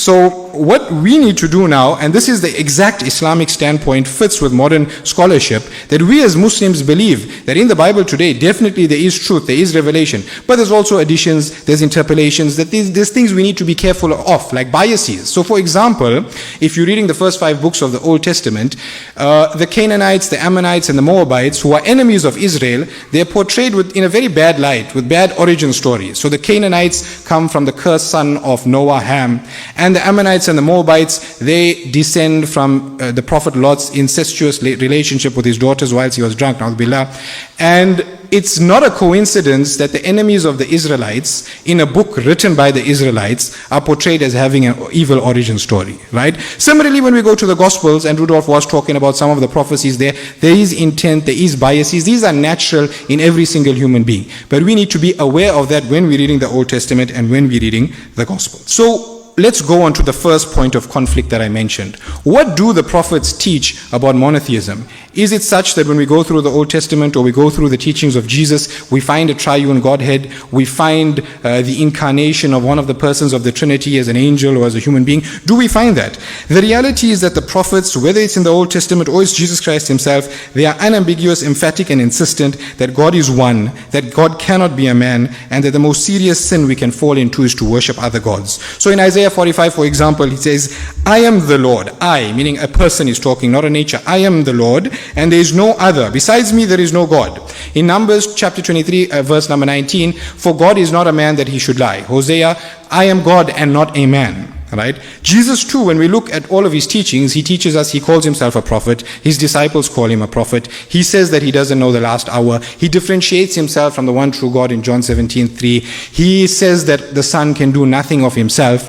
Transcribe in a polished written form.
So what we need to do now, and this is the exact Islamic standpoint, fits with modern scholarship, that we as Muslims believe that in the Bible today, definitely there is truth, there is revelation, but there's also additions, there's interpolations, that there's things we need to be careful of, like biases. So for example, if you're reading the first 5 books of the Old Testament, the Canaanites, the Ammonites, and the Moabites, who are enemies of Israel, they're portrayed in a very bad light, with bad origin stories. So the Canaanites come from the cursed son of Noah, Ham, and the Ammonites and the Moabites, they descend from the Prophet Lot's incestuous relationship with his daughters whilst he was drunk, na'udhu. And it's not a coincidence that the enemies of the Israelites, in a book written by the Israelites, are portrayed as having an evil origin story, right? Similarly, when we go to the Gospels, and Rudolph was talking about some of the prophecies there is intent, there is biases. These are natural in every single human being. But we need to be aware of that when we're reading the Old Testament and when we're reading the Gospel. So let's go on to the first point of conflict that I mentioned. What do the prophets teach about monotheism? Is it such that when we go through the Old Testament or we go through the teachings of Jesus, we find a triune Godhead, we find the incarnation of one of the persons of the Trinity as an angel or as a human being? Do we find that? The reality is that the prophets, whether it's in the Old Testament or it's Jesus Christ himself, they are unambiguous, emphatic, and insistent that God is one, that God cannot be a man, and that the most serious sin we can fall into is to worship other gods. So in Isaiah 45, for example, he says, I am the Lord. I, meaning a person is talking, not a nature. I am the Lord, and there is no other. Besides me, there is no God. In Numbers chapter 23, verse number 19, for God is not a man that he should lie. Hosea, I am God and not a man. Right? Jesus too, when we look at all of his teachings, he teaches us, he calls himself a prophet. His disciples call him a prophet. He says that he doesn't know the last hour. He differentiates himself from the one true God in John 17:3. He says that the Son can do nothing of himself.